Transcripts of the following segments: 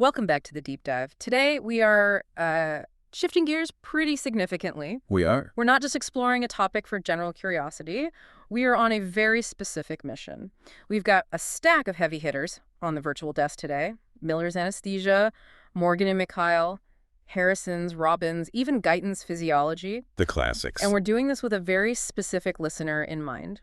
Welcome back to the deep dive. Today we are shifting gears pretty significantly. We are. We're not just exploring a topic for general curiosity. We are on a very specific mission. We've got a stack of heavy hitters on the virtual desk today. Miller's Anesthesia, Morgan and Mikhail, Harrison's, Robbins, even Guyton's Physiology. The classics. And we're doing this with a very specific listener in mind,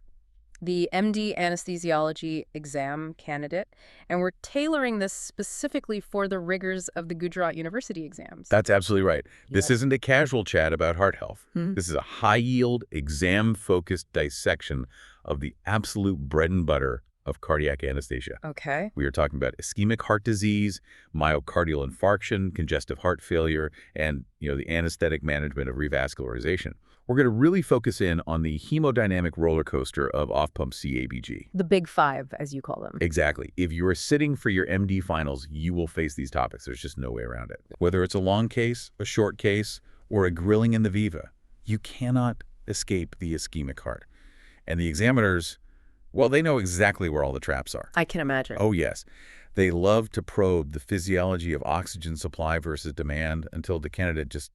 the MD Anesthesiology exam candidate, and we're tailoring this specifically for the rigors of the Gujarat University exams. That's absolutely right. This Yep. isn't a casual chat about heart health. This is a high-yield, exam-focused dissection of the absolute bread and butter of cardiac anesthesia. Okay. We are talking about ischemic heart disease, myocardial infarction, congestive heart failure, and the anesthetic management of revascularization. We're going to really focus in on the hemodynamic roller coaster of off-pump CABG. The big five, as you call them. Exactly. If you are sitting for your MD finals, you will face these topics. There's just no way around it. Whether it's a long case, a short case, or a grilling in the Viva, you cannot escape the ischemic heart. And the examiners, well, they know exactly where all the traps are. I can imagine. Oh, yes. They love to probe the physiology of oxygen supply versus demand until the candidate just,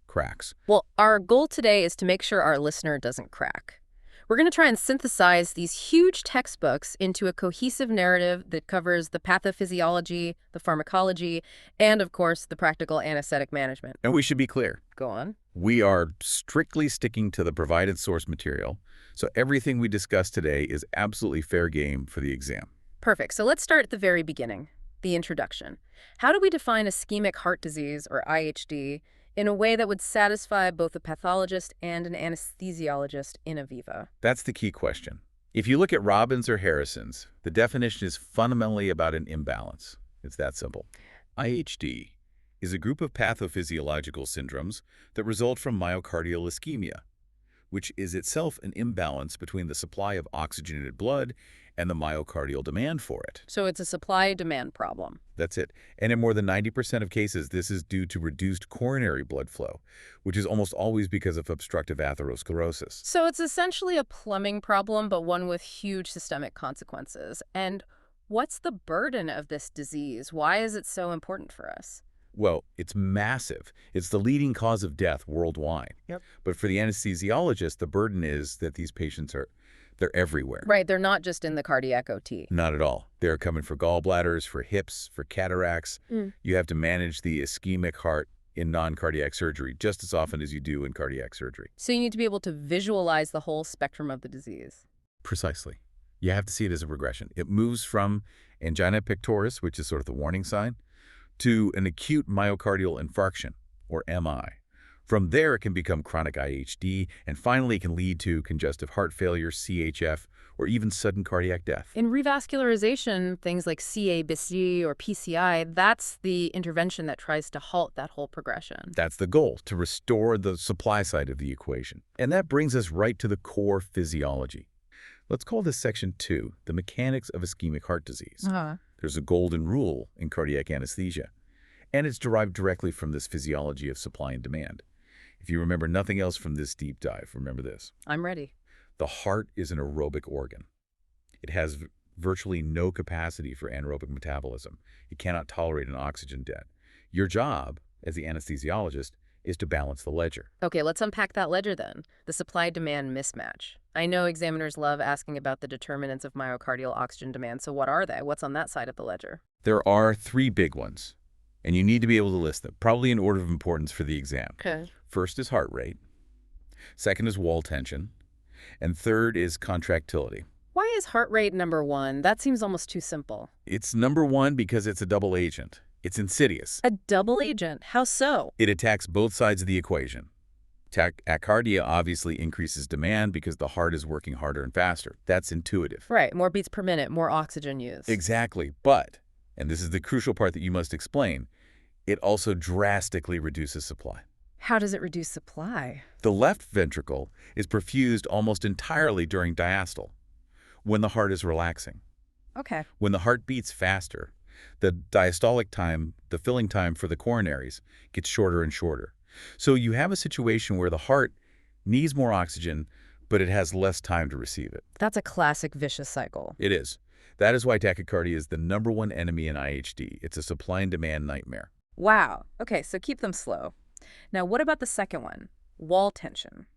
cracks. Well, our goal today is to make sure our listener doesn't crack. We're going to try and synthesize these huge textbooks into a cohesive narrative that covers the pathophysiology, the pharmacology, and, of course, the practical anesthetic management. And we should be clear. Go on. We are strictly sticking to the provided source material, so everything we discuss today is absolutely fair game for the exam. Perfect. So let's start at the very beginning, the introduction. How do we define ischemic heart disease, or IHD, in a way that would satisfy both a pathologist and an anesthesiologist in a Viva? That's the key question. If you look at Robbins or Harrison's, the definition is fundamentally about an imbalance. It's that simple. IHD is a group of pathophysiological syndromes that result from myocardial ischemia, which is itself an imbalance between the supply of oxygenated blood and the myocardial demand for it. So it's a supply-demand problem. That's it. And in more than 90% of cases, this is due to reduced coronary blood flow, which is almost always because of obstructive atherosclerosis. So it's essentially a plumbing problem, but one with huge systemic consequences. And what's the burden of this disease? Why is it so important for us? Well, it's massive. It's the leading cause of death worldwide. Yep. But for the anesthesiologist, the burden is that these patients they're everywhere. Right, they're not just in the cardiac OT. Not at all. They're coming for gallbladders, for hips, for cataracts. You have to manage the ischemic heart in non-cardiac surgery just as often as you do in cardiac surgery. So you need to be able to visualize the whole spectrum of the disease. Precisely. You have to see it as a progression. It moves from angina pectoris, which is sort of the warning sign, to an acute myocardial infarction, or MI. From there, it can become chronic IHD, and finally it can lead to congestive heart failure, CHF, or even sudden cardiac death. In revascularization, things like CABG or PCI, that's the intervention that tries to halt that whole progression. That's the goal, to restore the supply side of the equation. And that brings us right to the core physiology. Let's call this section 2, the mechanics of ischemic heart disease. There's a golden rule in cardiac anesthesia, and it's derived directly from this physiology of supply and demand. If you remember nothing else from this deep dive, remember this. I'm ready. The heart is an aerobic organ. It has virtually no capacity for anaerobic metabolism. It cannot tolerate an oxygen debt. Your job, as the anesthesiologist, is to balance the ledger. Okay, let's unpack that ledger then. The supply-demand mismatch. I know examiners love asking about the determinants of myocardial oxygen demand, so what are they? What's on that side of the ledger? There are 3 big ones, and you need to be able to list them, probably in order of importance for the exam. Okay. First is heart rate. Second is wall tension. And third is contractility. Why is heart rate number 1? That seems almost too simple. It's number 1 because it's a double agent. It's insidious. A double agent? How so? It attacks both sides of the equation. Tachycardia obviously increases demand because the heart is working harder and faster. That's intuitive. Right, more beats per minute, more oxygen use. Exactly. But, and this is the crucial part that you must explain, it also drastically reduces supply. How does it reduce supply? The left ventricle is perfused almost entirely during diastole, when the heart is relaxing. Okay. When the heart beats faster, the diastolic time, the filling time for the coronaries, gets shorter and shorter. So you have a situation where the heart needs more oxygen, but it has less time to receive it. That's a classic vicious cycle. It is. That is why tachycardia is the #1 enemy in IHD. It's a supply and demand nightmare. Wow. Okay, so keep them slow. Now, what about the second one? Wall tension.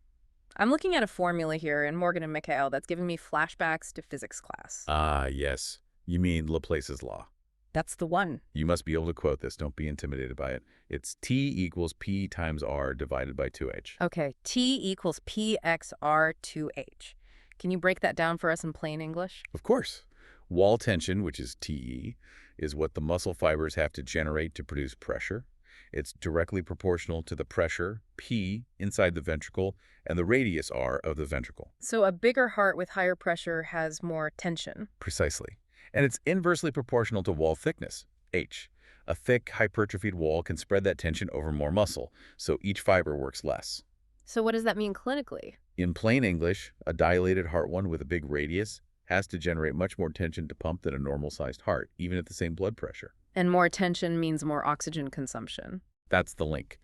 I'm looking at a formula here in Morgan and Mikhail that's giving me flashbacks to physics class. Ah, yes. You mean LaPlace's law. That's the one. You must be able to quote this. Don't be intimidated by it. It's T equals P times R divided by 2H. Okay, T equals PXR2H. Can you break that down for us in plain English? Of course. Wall tension, which is TE, is what the muscle fibers have to generate to produce pressure. It's directly proportional to the pressure, P, inside the ventricle, and the radius, R, of the ventricle. So a bigger heart with higher pressure has more tension. Precisely. And it's inversely proportional to wall thickness, H. A thick, hypertrophied wall can spread that tension over more muscle, so each fiber works less. So what does that mean clinically? In plain English, a dilated heart one with a big radius has to generate much more tension to pump than a normal-sized heart, even at the same blood pressure. And more tension means more oxygen consumption. That's the link.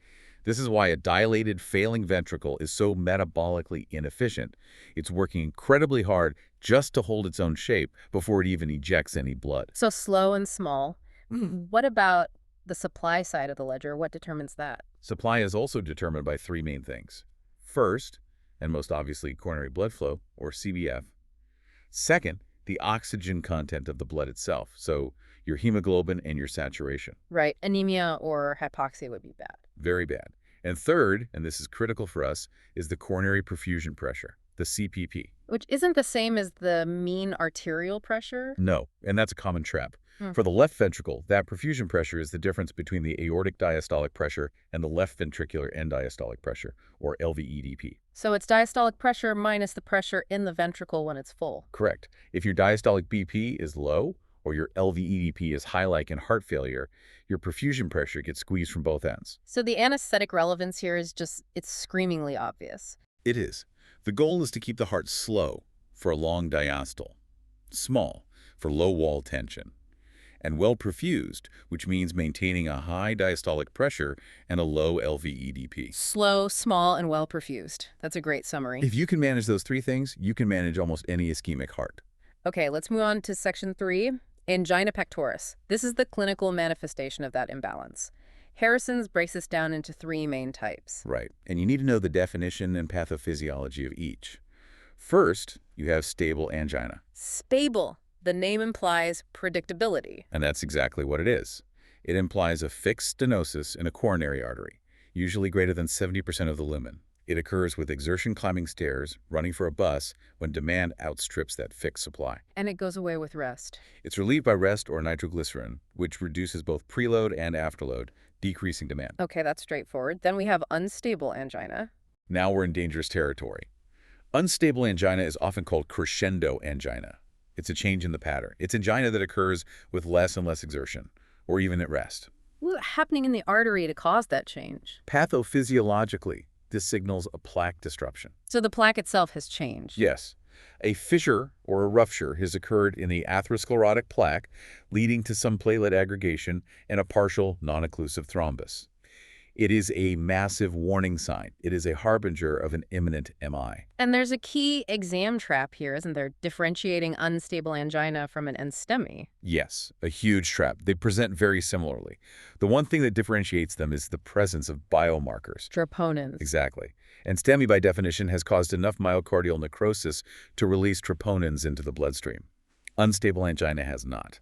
This is why a dilated, failing ventricle is so metabolically inefficient. It's working incredibly hard just to hold its own shape before it even ejects any blood. So slow and small. What about the supply side of the ledger? What determines that? Supply is also determined by three main things. First, and most obviously coronary blood flow, or CBF. Second, the oxygen content of the blood itself, so your hemoglobin and your saturation. Right. Anemia or hypoxia would be bad. Very bad. And third, and this is critical for us, is the coronary perfusion pressure, the CPP. Which isn't the same as the mean arterial pressure? No, and that's a common trap. For the left ventricle, that perfusion pressure is the difference between the aortic diastolic pressure and the left ventricular end diastolic pressure, or LVEDP. So it's diastolic pressure minus the pressure in the ventricle when it's full. Correct. If your diastolic BP is low, or your LVEDP is high like in heart failure, your perfusion pressure gets squeezed from both ends. So the anesthetic relevance here is just, it's screamingly obvious. It is. The goal is to keep the heart slow for a long diastole, small for low wall tension, and well perfused, which means maintaining a high diastolic pressure and a low LVEDP. Slow, small, and well perfused. That's a great summary. If you can manage those three things, you can manage almost any ischemic heart. Okay, let's move on to section 3, angina pectoris. This is the clinical manifestation of that imbalance. Harrison's breaks this down into 3 main types. Right, and you need to know the definition and pathophysiology of each. First, you have stable angina. Stable. The name implies predictability. And that's exactly what it is. It implies a fixed stenosis in a coronary artery, usually greater than 70% of the lumen. It occurs with exertion climbing stairs, running for a bus, when demand outstrips that fixed supply. And it goes away with rest. It's relieved by rest or nitroglycerin, which reduces both preload and afterload, decreasing demand. Okay, that's straightforward. Then we have unstable angina. Now we're in dangerous territory. Unstable angina is often called crescendo angina. It's a change in the pattern. It's angina that occurs with less and less exertion, or even at rest. What's happening in the artery to cause that change? Pathophysiologically, this signals a plaque disruption. So the plaque itself has changed. Yes. A fissure or a rupture has occurred in the atherosclerotic plaque, leading to some platelet aggregation and a partial non-occlusive thrombus. It is a massive warning sign. It is a harbinger of an imminent MI. And there's a key exam trap here, isn't there? Differentiating unstable angina from an NSTEMI. Yes, a huge trap. They present very similarly. The one thing that differentiates them is the presence of biomarkers. Troponins. Exactly. And STEMI, by definition, has caused enough myocardial necrosis to release troponins into the bloodstream. Unstable angina has not.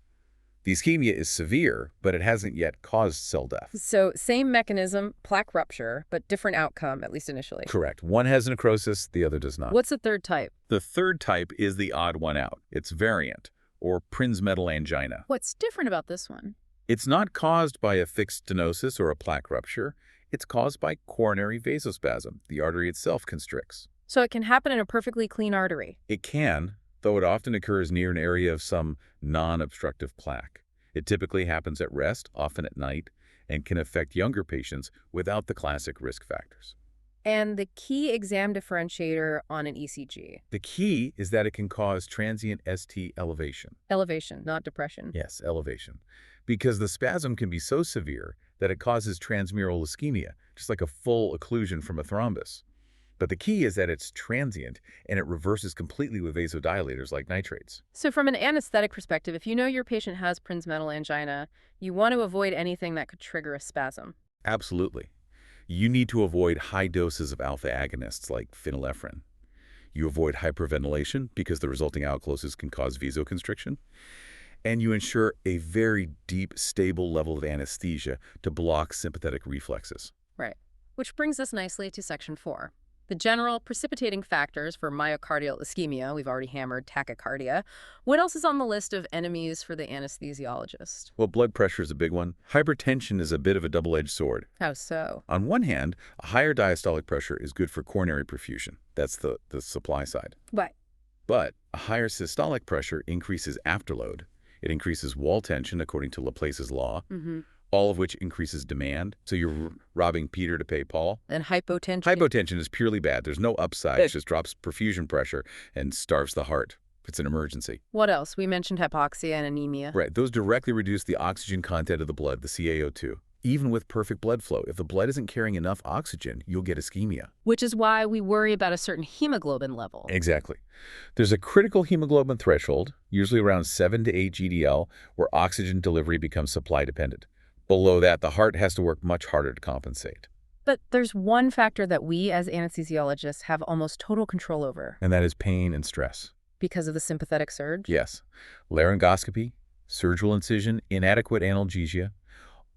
The ischemia is severe, but it hasn't yet caused cell death. So same mechanism, plaque rupture, but different outcome, at least initially. Correct. One has necrosis, the other does not. What's the third type? The third type is the odd one out. It's variant, or Prinzmetal angina. What's different about this one? It's not caused by a fixed stenosis or a plaque rupture. It's caused by coronary vasospasm. The artery itself constricts. So it can happen in a perfectly clean artery. It can, though it often occurs near an area of some non-obstructive plaque. It typically happens at rest, often at night, and can affect younger patients without the classic risk factors. And the key exam differentiator on an ECG? The key is that it can cause transient ST elevation. Elevation, not depression. Yes, elevation. Because the spasm can be so severe that it causes transmural ischemia, just like a full occlusion from a thrombus. But the key is that it's transient, and it reverses completely with vasodilators like nitrates. So from an anesthetic perspective, if you know your patient has Prinzmetal angina, you want to avoid anything that could trigger a spasm. Absolutely. You need to avoid high doses of alpha agonists like phenylephrine. You avoid hyperventilation because the resulting outflows can cause vasoconstriction. And you ensure a very deep, stable level of anesthesia to block sympathetic reflexes. Right. Which brings us nicely to section 4. The general precipitating factors for myocardial ischemia. We've already hammered tachycardia. What else is on the list of enemies for the anesthesiologist? Well, blood pressure is a big one. Hypertension is a bit of a double-edged sword. How so? On one hand, a higher diastolic pressure is good for coronary perfusion. That's the supply side. What? But a higher systolic pressure increases afterload. It increases wall tension, according to LaPlace's law, all of which increases demand. So you're robbing Peter to pay Paul. And hypotension? Hypotension is purely bad. There's no upside. It just drops perfusion pressure and starves the heart. It's an emergency. What else? We mentioned hypoxia and anemia. Right. Those directly reduce the oxygen content of the blood, the CaO2. Even with perfect blood flow, if the blood isn't carrying enough oxygen, you'll get ischemia. Which is why we worry about a certain hemoglobin level. Exactly. There's a critical hemoglobin threshold, usually around 7 to 8 GDL, where oxygen delivery becomes supply dependent. Below that, the heart has to work much harder to compensate. But there's one factor that we as anesthesiologists have almost total control over. And that is pain and stress. Because of the sympathetic surge? Yes. Laryngoscopy, surgical incision, inadequate analgesia,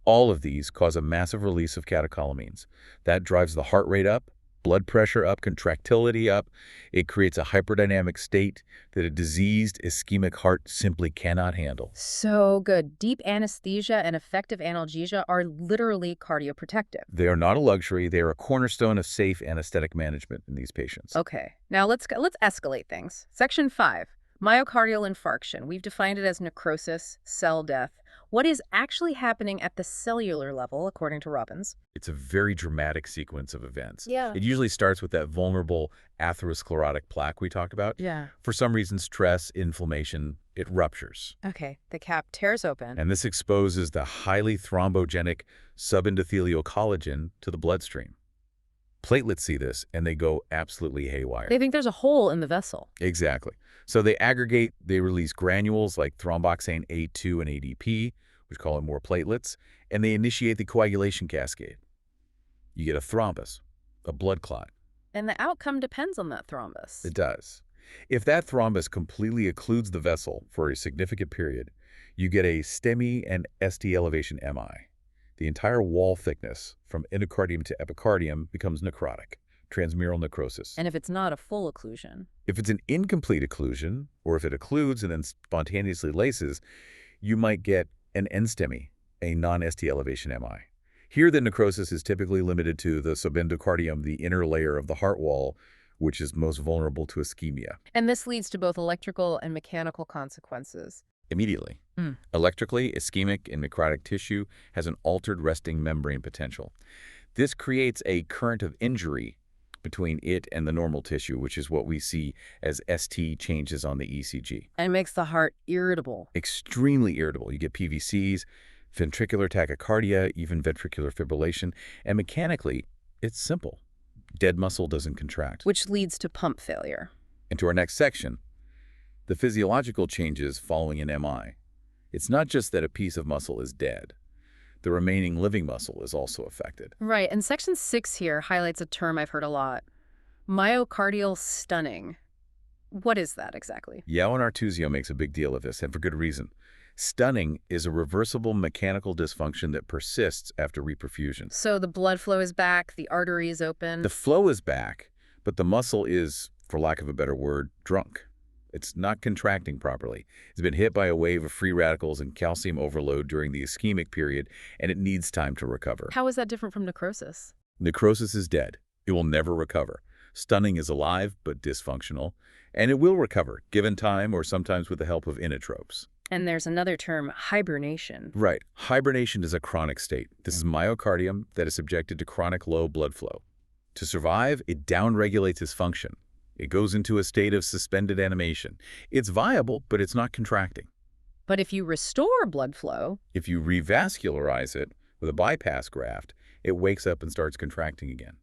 all of these cause a massive release of catecholamines. That drives the heart rate up, blood pressure up, contractility up. It creates a hyperdynamic state that a diseased ischemic heart simply cannot handle. So good. Deep anesthesia and effective analgesia are literally cardioprotective. They are not a luxury. They are a cornerstone of safe anesthetic management in these patients. Okay. Now let's escalate things. Section 5. Myocardial infarction. We've defined it as necrosis, cell death. What is actually happening at the cellular level, according to Robbins? It's a very dramatic sequence of events. Yeah. It usually starts with that vulnerable atherosclerotic plaque we talked about. Yeah. For some reason, stress, inflammation, it ruptures. Okay. The cap tears open. And this exposes the highly thrombogenic subendothelial collagen to the bloodstream. Platelets see this, and they go absolutely haywire. They think there's a hole in the vessel. Exactly. So they aggregate, they release granules like thromboxane A2 and ADP, which call in more platelets, and they initiate the coagulation cascade. You get a thrombus, a blood clot. And the outcome depends on that thrombus. It does. If that thrombus completely occludes the vessel for a significant period, you get a STEMI and ST elevation MI. The entire wall thickness from endocardium to epicardium becomes necrotic, transmural necrosis. And if it's not a full occlusion? If it's an incomplete occlusion, or if it occludes and then spontaneously laces, you might get an NSTEMI, a non-ST elevation MI. Here, the necrosis is typically limited to the subendocardium, the inner layer of the heart wall, which is most vulnerable to ischemia. And this leads to both electrical and mechanical consequences. Immediately. Electrically, ischemic and necrotic tissue has an altered resting membrane potential. This creates a current of injury between it and the normal tissue, which is what we see as ST changes on the ECG. And it makes the heart irritable. Extremely irritable. You get PVCs, ventricular tachycardia, even ventricular fibrillation. And mechanically, it's simple. Dead muscle doesn't contract. Which leads to pump failure. Into our next section, the physiological changes following an MI. It's not just that a piece of muscle is dead. The remaining living muscle is also affected. Right, and section 6 here highlights a term I've heard a lot. Myocardial stunning. What is that exactly? Yao and Artuzio makes a big deal of this, and for good reason. Stunning is a reversible mechanical dysfunction that persists after reperfusion. So the blood flow is back, the artery is open. The flow is back, but the muscle is, for lack of a better word, drunk. It's not contracting properly. It's been hit by a wave of free radicals and calcium overload during the ischemic period, and it needs time to recover. How is that different from necrosis? Necrosis is dead. It will never recover. Stunning is alive but dysfunctional, and it will recover, given time or sometimes with the help of inotropes. And there's another term, hibernation. Right. Hibernation is a chronic state. This is myocardium that is subjected to chronic low blood flow. To survive, it downregulates its function. It goes into a state of suspended animation. It's viable, but it's not contracting. But if you restore blood flow... If you revascularize it with a bypass graft, it wakes up and starts contracting again.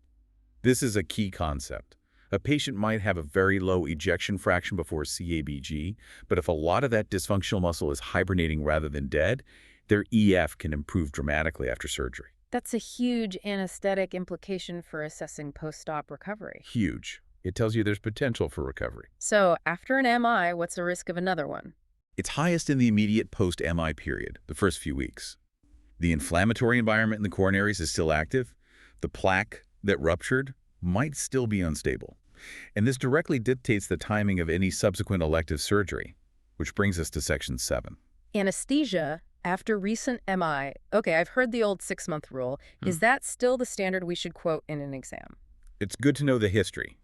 This is a key concept. A patient might have a very low ejection fraction before CABG, but if a lot of that dysfunctional muscle is hibernating rather than dead, their EF can improve dramatically after surgery. That's a huge anesthetic implication for assessing post-op recovery. Huge. It tells you there's potential for recovery. So after an MI, what's the risk of another one? It's highest in the immediate post-MI period, the first few weeks. The inflammatory environment in the coronaries is still active. The plaque that ruptured might still be unstable. And this directly dictates the timing of any subsequent elective surgery, which brings us to Section 7. Anesthesia after recent MI. Okay, I've heard the old 6-month rule. Is that still the standard we should quote in an exam? It's good to know the history.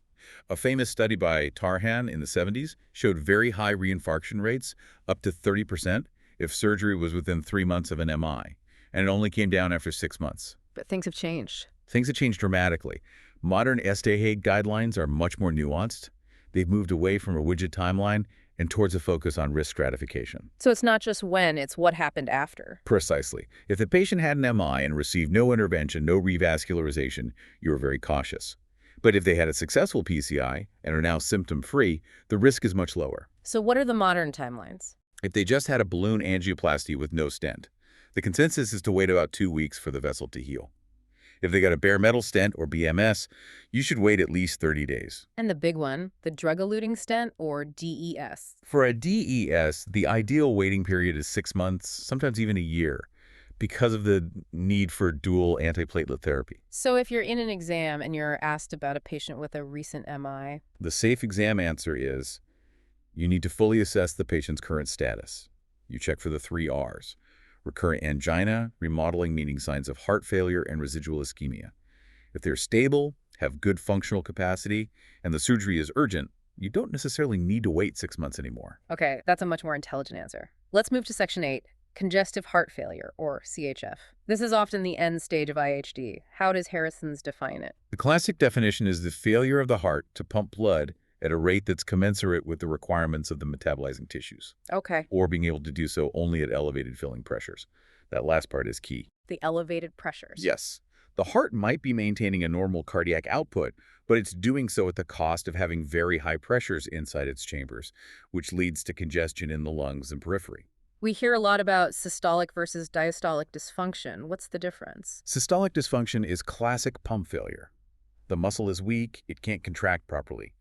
A famous study by Tarhan in the 70s showed very high reinfarction rates, up to 30%, if surgery was within 3 months of an MI, and it only came down after 6 months. But things have changed. Things have changed dramatically. Modern STEMI guidelines are much more nuanced. They've moved away from a rigid timeline and towards a focus on risk stratification. So it's not just when, it's what happened after. Precisely. If the patient had an MI and received no intervention, no revascularization, you were very cautious. But if they had a successful PCI and are now symptom-free, the risk is much lower. So what are the modern timelines? If they just had a balloon angioplasty with no stent, the consensus is to wait about 2 weeks for the vessel to heal. If they got a bare metal stent or BMS, you should wait at least 30 days. And the big one, the drug-eluting stent or DES. For a DES, the ideal waiting period is 6 months, sometimes even a year, because of the need for dual antiplatelet therapy. So if you're in an exam and you're asked about a patient with a recent MI, the safe exam answer is you need to fully assess the patient's current status. You check for the 3 R's. Recurrent angina, remodeling meaning signs of heart failure, and residual ischemia. If they're stable, have good functional capacity, and the surgery is urgent, you don't necessarily need to wait 6 months anymore. Okay, that's a much more intelligent answer. Let's move to Section 8, congestive heart failure, or CHF. This is often the end stage of IHD. How does Harrison's define it? The classic definition is the failure of the heart to pump blood at a rate that's commensurate with the requirements of the metabolizing tissues. Okay. Or being able to do so only at elevated filling pressures. That last part is key. The elevated pressures. Yes. The heart might be maintaining a normal cardiac output, but it's doing so at the cost of having very high pressures inside its chambers, which leads to congestion in the lungs and periphery. We hear a lot about systolic versus diastolic dysfunction. What's the difference? Systolic dysfunction is classic pump failure. The muscle is weak, it can't contract properly.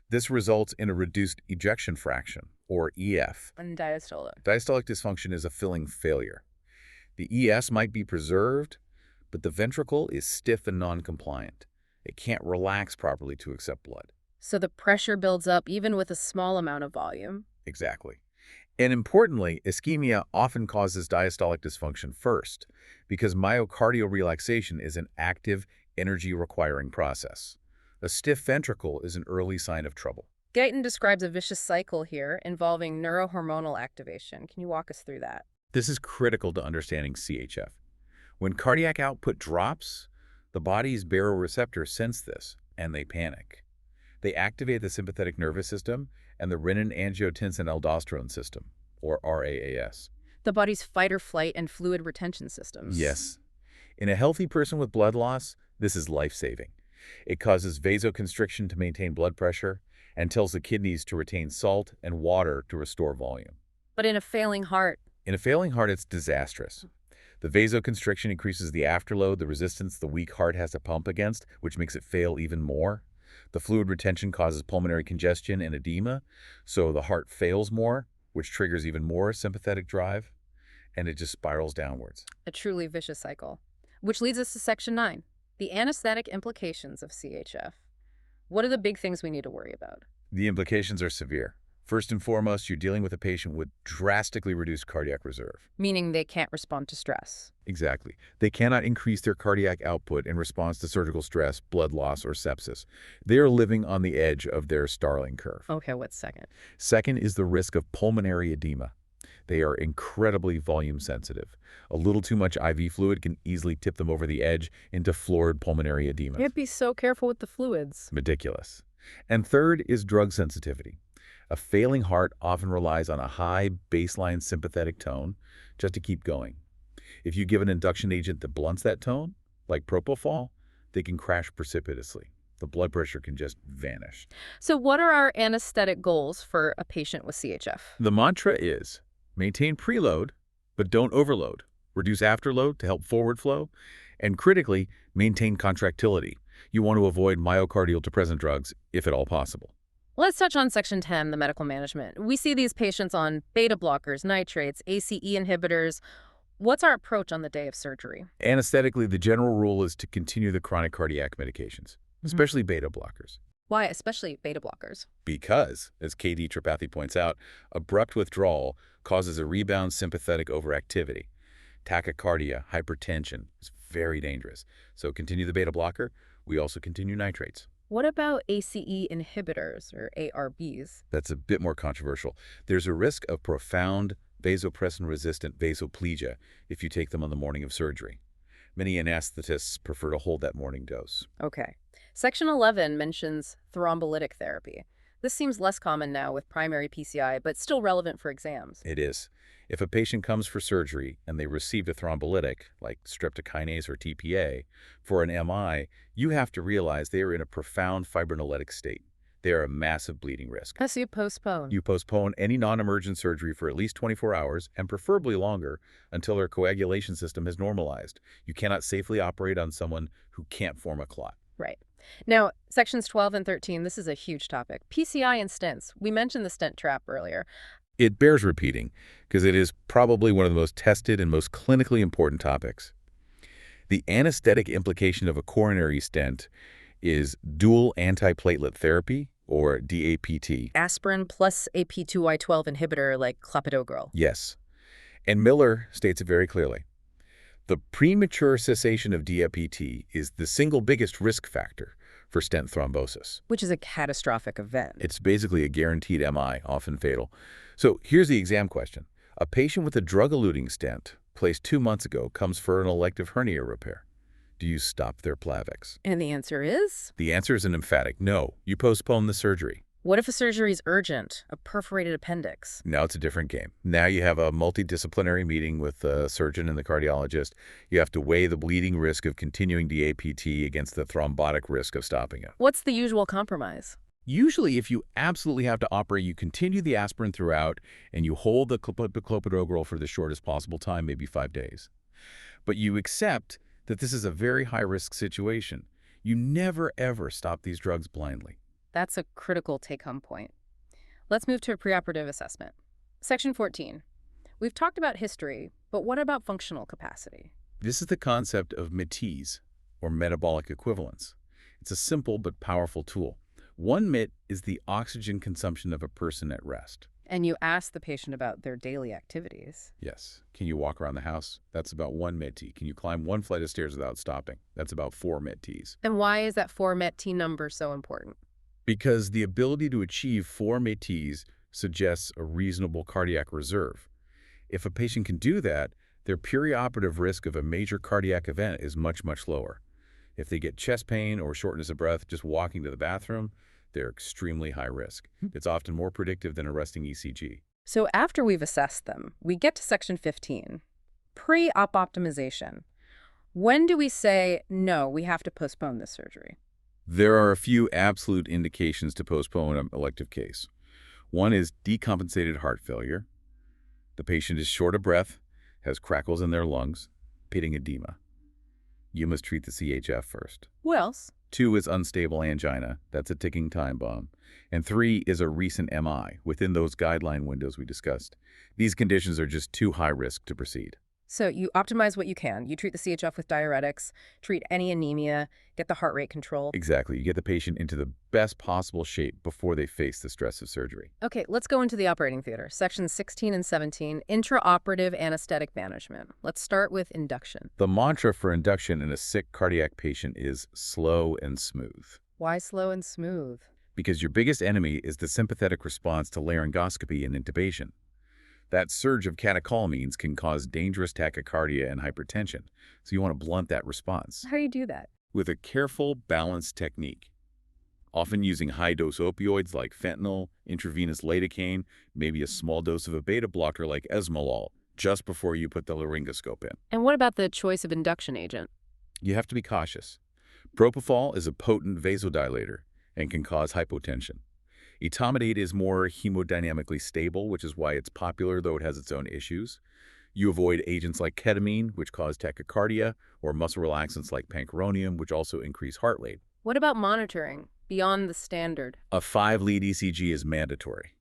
This results in a reduced ejection fraction, or EF. And diastolic. Diastolic dysfunction is a filling failure. The ES might be preserved, but the ventricle is stiff and non-compliant. It can't relax properly to accept blood. So the pressure builds up even with a small amount of volume. Exactly. And importantly, ischemia often causes diastolic dysfunction first, because myocardial relaxation is an active, energy-requiring process. A stiff ventricle is an early sign of trouble. Guyton describes a vicious cycle here involving neurohormonal activation. Can you walk us through that? This is critical to understanding CHF. When cardiac output drops, the body's baroreceptors sense this, and they panic. They activate the sympathetic nervous system and the renin-angiotensin-aldosterone system, or RAAS. The body's fight or flight and fluid retention systems. Yes. In a healthy person with blood loss, this is life-saving. It causes vasoconstriction to maintain blood pressure and tells the kidneys to retain salt and water to restore volume. But in a failing heart? In a failing heart, it's disastrous. The vasoconstriction increases the afterload, the resistance the weak heart has to pump against, which makes it fail even more. The fluid retention causes pulmonary congestion and edema, so the heart fails more, which triggers even more sympathetic drive, and it just spirals downwards. A truly vicious cycle. Which leads us to Section 9, the anesthetic implications of CHF. What are the big things we need to worry about? The implications are severe. First and foremost, you're dealing with a patient with drastically reduced cardiac reserve. Meaning they can't respond to stress. Exactly. They cannot increase their cardiac output in response to surgical stress, blood loss, or sepsis. They are living on the edge of their Starling curve. Okay, what's second? Second is the risk of pulmonary edema. They are incredibly volume sensitive. A little too much IV fluid can easily tip them over the edge into florid pulmonary edema. You have to be so careful with the fluids. Ridiculous. And third is drug sensitivity. A failing heart often relies on a high baseline sympathetic tone just to keep going. If you give an induction agent that blunts that tone, like propofol, they can crash precipitously. The blood pressure can just vanish. So what are our anesthetic goals for a patient with CHF? The mantra is maintain preload, but don't overload. Reduce afterload to help forward flow. And critically, maintain contractility. You want to avoid myocardial depressant drugs if at all possible. Let's touch on Section 10, the medical management. We see these patients on beta blockers, nitrates, ACE inhibitors. What's our approach on the day of surgery? Anesthetically, the general rule is to continue the chronic cardiac medications, especially beta blockers. Why especially beta blockers? Because, as KD Tripathi points out, abrupt withdrawal causes a rebound sympathetic overactivity. Tachycardia, hypertension is very dangerous. So continue the beta blocker. We also continue nitrates. What about ACE inhibitors, or ARBs? That's a bit more controversial. There's a risk of profound vasopressin-resistant vasoplegia if you take them on the morning of surgery. Many anesthetists prefer to hold that morning dose. Okay. Section 11 mentions thrombolytic therapy. This seems less common now with primary PCI, but still relevant for exams. It is. If a patient comes for surgery and they received a thrombolytic, like streptokinase or TPA, for an MI, you have to realize they are in a profound fibrinolytic state. They are a massive bleeding risk. So you postpone. You postpone any non-emergent surgery for at least 24 hours, and preferably longer, until their coagulation system has normalized. You cannot safely operate on someone who can't form a clot. Right. Now, sections 12 and 13, this is a huge topic. PCI and stents. We mentioned the stent trap earlier. It bears repeating, because it is probably one of the most tested and most clinically important topics. The anesthetic implication of a coronary stent is dual antiplatelet therapy, or DAPT. Aspirin plus AP2Y12 inhibitor like clopidogrel. Yes. And Miller states it very clearly. The premature cessation of DAPT is the single biggest risk factor for stent thrombosis. Which is a catastrophic event. It's basically a guaranteed MI, often fatal. So here's the exam question. A patient with a drug-eluting stent placed 2 months ago comes for an elective hernia repair. Do you stop their Plavix? And the answer is? The answer is an emphatic no. You postpone the surgery. What if a surgery is urgent, a perforated appendix? Now it's a different game. Now you have a multidisciplinary meeting with the surgeon and the cardiologist. You have to weigh the bleeding risk of continuing DAPT against the thrombotic risk of stopping it. What's the usual compromise? Usually, if you absolutely have to operate, you continue the aspirin throughout, and you hold the clopidogrel for the shortest possible time, maybe 5 days. But you accept that this is a very high-risk situation. You never, ever stop these drugs blindly. That's a critical take-home point. Let's move to a preoperative assessment. Section 14. We've talked about history, but what about functional capacity? This is the concept of METs, or metabolic equivalence. It's a simple but powerful tool. 1 MET is the oxygen consumption of a person at rest. And you ask the patient about their daily activities. Yes. Can you walk around the house? That's about 1 MET. Can you climb 1 flight of stairs without stopping? That's about 4 METs. And why is that 4 MET number so important? Because the ability to achieve 4 METs suggests a reasonable cardiac reserve. If a patient can do that, their perioperative risk of a major cardiac event is much, much lower. If they get chest pain or shortness of breath just walking to the bathroom, they're extremely high risk. It's often more predictive than a resting ECG. So after we've assessed them, we get to section 15, pre-op optimization. When do we say, no, we have to postpone this surgery? There are a few absolute indications to postpone an elective case. One is decompensated heart failure. The patient is short of breath, has crackles in their lungs, pitting edema. You must treat the CHF first. What else? 2 is unstable angina. That's a ticking time bomb. And 3 is a recent MI within those guideline windows we discussed. These conditions are just too high risk to proceed. So you optimize what you can. You treat the CHF with diuretics, treat any anemia, get the heart rate control. Exactly. You get the patient into the best possible shape before they face the stress of surgery. Okay, let's go into the operating theater. Sections 16 and 17, intraoperative anesthetic management. Let's start with induction. The mantra for induction in a sick cardiac patient is slow and smooth. Why slow and smooth? Because your biggest enemy is the sympathetic response to laryngoscopy and intubation. That surge of catecholamines can cause dangerous tachycardia and hypertension, so you want to blunt that response. How do you do that? With a careful, balanced technique, often using high-dose opioids like fentanyl, intravenous lidocaine, maybe a small dose of a beta blocker like esmolol, just before you put the laryngoscope in. And what about the choice of induction agent? You have to be cautious. Propofol is a potent vasodilator and can cause hypotension. Etomidate is more hemodynamically stable, which is why it's popular, though it has its own issues. You avoid agents like ketamine, which cause tachycardia, or muscle relaxants like pancuronium, which also increase heart rate. What about monitoring beyond the standard? A 5-lead ECG is mandatory.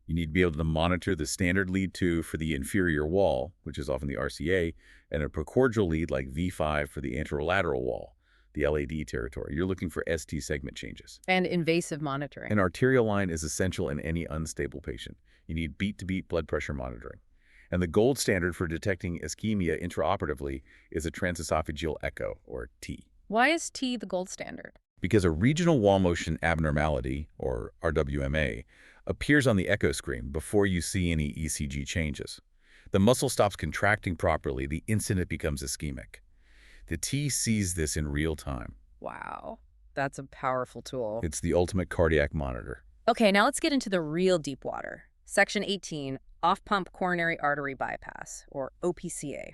You need to be able to monitor the standard lead 2 for the inferior wall, which is often the RCA, and a precordial lead like V5 for the anterolateral wall, the LAD territory. You're looking for ST segment changes. And invasive monitoring. An arterial line is essential in any unstable patient. You need beat-to-beat blood pressure monitoring. And the gold standard for detecting ischemia intraoperatively is a transesophageal echo, or T. Why is T the gold standard? Because a regional wall motion abnormality, or RWMA, appears on the echo screen before you see any ECG changes. The muscle stops contracting properly the instant it becomes ischemic. The T sees this in real time. Wow, that's a powerful tool. It's the ultimate cardiac monitor. Okay, now let's get into the real deep water. Section 18, off-pump coronary artery bypass, or OPCA.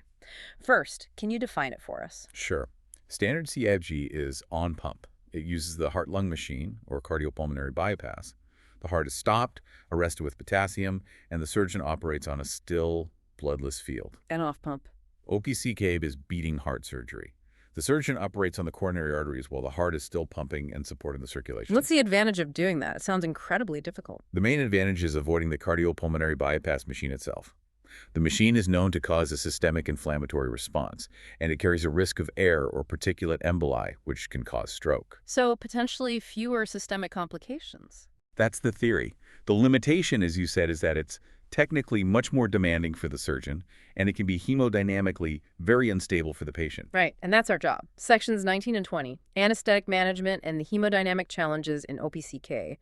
First, can you define it for us? Sure. Standard CABG is on pump. It uses the heart-lung machine, or cardiopulmonary bypass. The heart is stopped, arrested with potassium, and the surgeon operates on a still, bloodless field. And off-pump. OPCAB is beating heart surgery. The surgeon operates on the coronary arteries while the heart is still pumping and supporting the circulation. What's the advantage of doing that? It sounds incredibly difficult. The main advantage is avoiding the cardiopulmonary bypass machine itself. The machine is known to cause a systemic inflammatory response, and it carries a risk of air or particulate emboli, which can cause stroke. So potentially fewer systemic complications. That's the theory. The limitation, as you said, is that it's technically much more demanding for the surgeon, and it can be hemodynamically very unstable for the patient. Right, and that's our job. Sections 19 and 20, anesthetic management and the hemodynamic challenges in OPCK.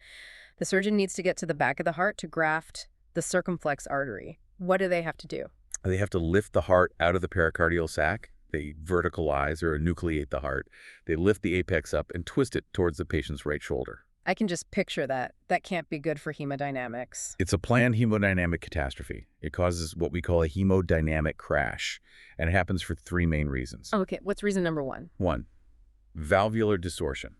The surgeon needs to get to the back of the heart to graft the circumflex artery. What do they have to do? They have to lift the heart out of the pericardial sac. They verticalize or enucleate the heart. They lift the apex up and twist it towards the patient's right shoulder. I can just picture that. That can't be good for hemodynamics. It's a planned hemodynamic catastrophe. It causes what we call a hemodynamic crash, and it happens for 3 main reasons. Okay, what's reason number 1? 1, valvular distortion.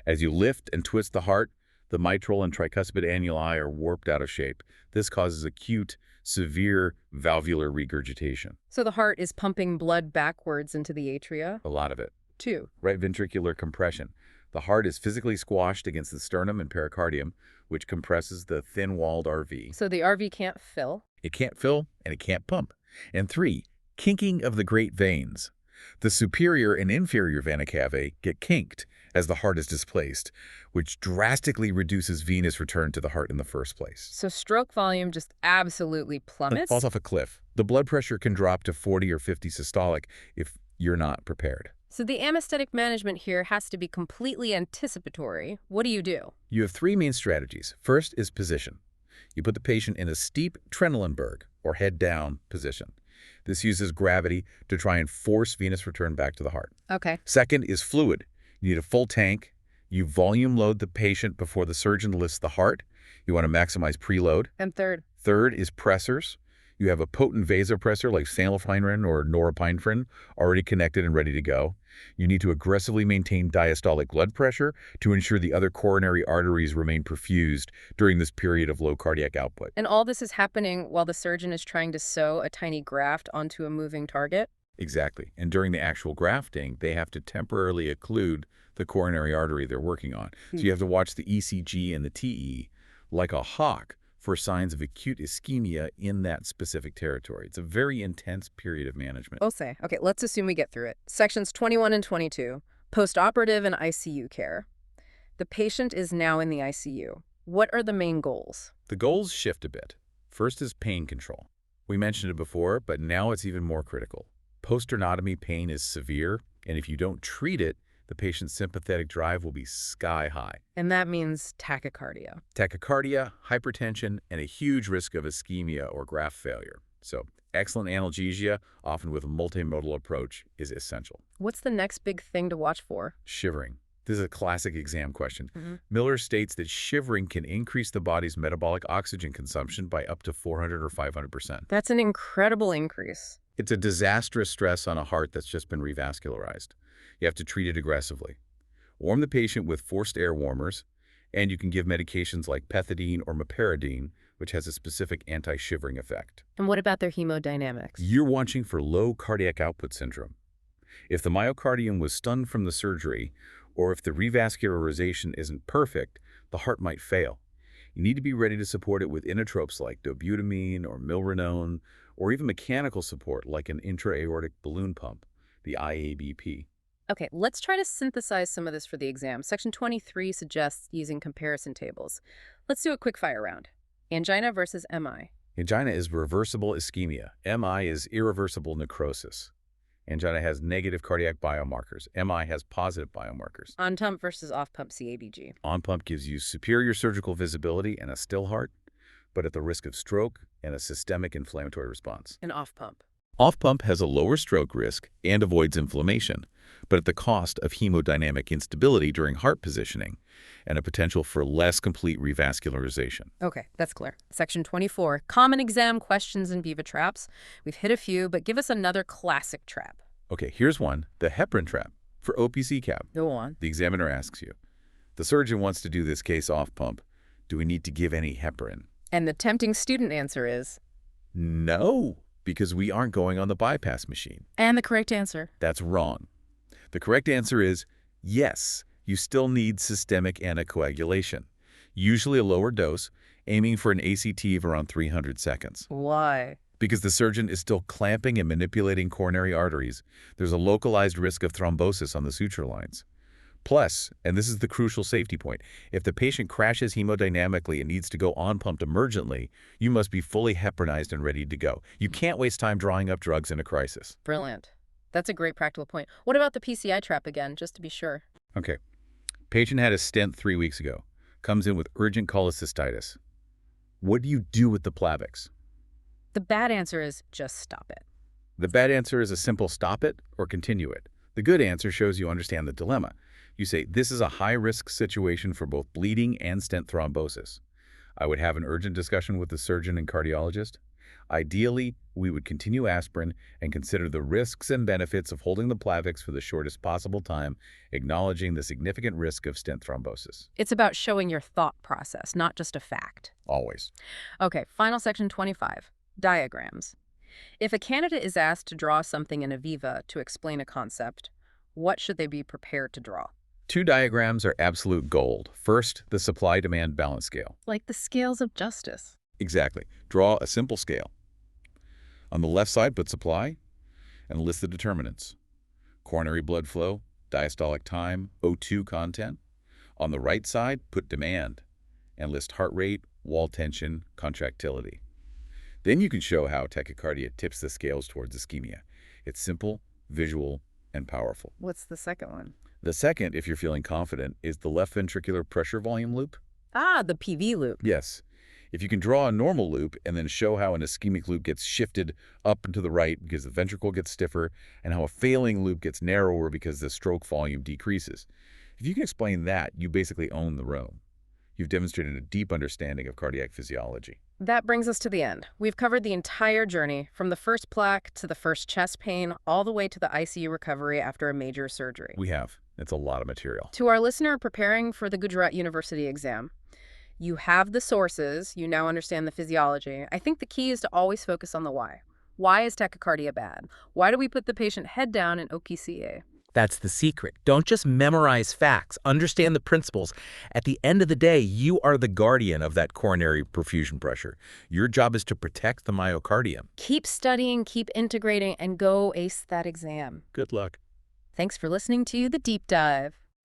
As you lift and twist the heart, the mitral and tricuspid annuli are warped out of shape. This causes acute, severe valvular regurgitation. So the heart is pumping blood backwards into the atria? A lot of it. 2, Right ventricular compression. The heart is physically squashed against the sternum and pericardium, which compresses the thin-walled RV. so the RV can't fill? It can't fill, and it can't pump. And 3, kinking of the great veins. The superior and inferior vena cavae get kinked as the heart is displaced, which drastically reduces venous return to the heart in the first place. So stroke volume just absolutely It plummets? falls off a cliff. The blood pressure can drop to 40 or 50 systolic if you're not prepared. So the anesthetic management here has to be completely anticipatory. What do? You have 3 main strategies. First is position. You put the patient in a steep Trendelenburg, or head-down, position. This uses gravity to try and force venous return back to the heart. Okay. Second is fluid. You need a full tank. You volume load the patient before the surgeon lifts the heart. You want to maximize preload. And third? Third is pressors. You have a potent vasopressor like sanfilipine or norepinephrine already connected and ready to go. You need to aggressively maintain diastolic blood pressure to ensure the other coronary arteries remain perfused during this period of low cardiac output. And all this is happening while the surgeon is trying to sew a tiny graft onto a moving target? Exactly. And during the actual grafting, they have to temporarily occlude the coronary artery they're working on. So you have to watch the ECG and the TE like a hawk for signs of acute ischemia in that specific territory. It's a very intense period of management. Okay, let's assume we get through it. Sections 21 and 22, postoperative and ICU care. The patient is now in the ICU. What are the main goals? The goals shift a bit. First is pain control. We mentioned it before, but now it's even more critical. Post-sternotomy pain is severe, and if you don't treat it, the patient's sympathetic drive will be sky high. And that means tachycardia. Tachycardia, hypertension, and a huge risk of ischemia or graft failure. So excellent analgesia, often with a multimodal approach, is essential. What's the next big thing to watch for? Shivering. This is a classic exam question. Miller states that shivering can increase the body's metabolic oxygen consumption by up to 400 or 500%. That's an incredible increase. It's a disastrous stress on a heart that's just been revascularized. You have to treat it aggressively. Warm the patient with forced air warmers, and you can give medications like pethidine or meperidine, which has a specific anti-shivering effect. And what about their hemodynamics? You're watching for low cardiac output syndrome. If the myocardium was stunned from the surgery, or if the revascularization isn't perfect, the heart might fail. You need to be ready to support it with inotropes like dobutamine or milrinone, or even mechanical support like an intra-aortic balloon pump, the IABP. Okay, let's try to synthesize some of this for the exam. Section 23 suggests using comparison tables. Let's do a quick fire round. Angina versus MI. Angina is reversible ischemia. MI is irreversible necrosis. Angina has negative cardiac biomarkers. MI has positive biomarkers. On-pump versus off-pump CABG. On-pump gives you superior surgical visibility and a still heart, but at the risk of stroke and a systemic inflammatory response. And off-pump. Off-pump has a lower stroke risk and avoids inflammation, but at the cost of hemodynamic instability during heart positioning and a potential for less complete revascularization. Okay, that's clear. Section 24, common exam questions and Viva traps. We've hit a few, but give us another classic trap. Okay, here's one, the heparin trap for OPCAB. Go on. The examiner asks you, the surgeon wants to do this case off-pump. Do we need to give any heparin? And the tempting student answer is? No, because we aren't going on the bypass machine. And the correct answer? That's wrong. The correct answer is yes, you still need systemic anticoagulation, usually a lower dose, aiming for an ACT of around 300 seconds. Why? Because the surgeon is still clamping and manipulating coronary arteries, there's a localized risk of thrombosis on the suture lines. Plus, and this is the crucial safety point, if the patient crashes hemodynamically and needs to go on-pumped emergently, you must be fully heparinized and ready to go. You can't waste time drawing up drugs in a crisis. Brilliant. That's a great practical point. What about the PCI trap again, just to be sure? Okay. Patient had a stent 3 weeks ago. Comes in with urgent cholecystitis. What do you do with the Plavix? The bad answer is just stop it. The bad answer is a simple stop it or continue it. The good answer shows you understand the dilemma. You say, this is a high-risk situation for both bleeding and stent thrombosis. I would have an urgent discussion with the surgeon and cardiologist. Ideally, we would continue aspirin and consider the risks and benefits of holding the Plavix for the shortest possible time, acknowledging the significant risk of stent thrombosis. It's about showing your thought process, not just a fact. Always. Okay, final section 25, diagrams. If a candidate is asked to draw something in a Viva to explain a concept, what should they be prepared to draw? 2 diagrams are absolute gold. First, the supply-demand balance scale. Like the scales of justice. Exactly. Draw a simple scale. On the left side, put supply and list the determinants. Coronary blood flow, diastolic time, O2 content. On the right side, put demand and list heart rate, wall tension, contractility. Then you can show how tachycardia tips the scales towards ischemia. It's simple, visual, and powerful. What's the second one? The second, if you're feeling confident, is the left ventricular pressure volume loop. Ah, the PV loop. Yes. If you can draw a normal loop and then show how an ischemic loop gets shifted up and to the right because the ventricle gets stiffer, and how a failing loop gets narrower because the stroke volume decreases. If you can explain that, you basically own the room. You've demonstrated a deep understanding of cardiac physiology. That brings us to the end. We've covered the entire journey, from the first plaque to the first chest pain, all the way to the ICU recovery after a major surgery. We have. It's a lot of material. To our listener preparing for the Gujarat University exam, you have the sources, you now understand the physiology. I think the key is to always focus on the why. Why is tachycardia bad? Why do we put the patient head down in OPCA? That's the secret. Don't just memorize facts. Understand the principles. At the end of the day, you are the guardian of that coronary perfusion pressure. Your job is to protect the myocardium. Keep studying, keep integrating, and go ace that exam. Good luck. Thanks for listening to The Deep Dive.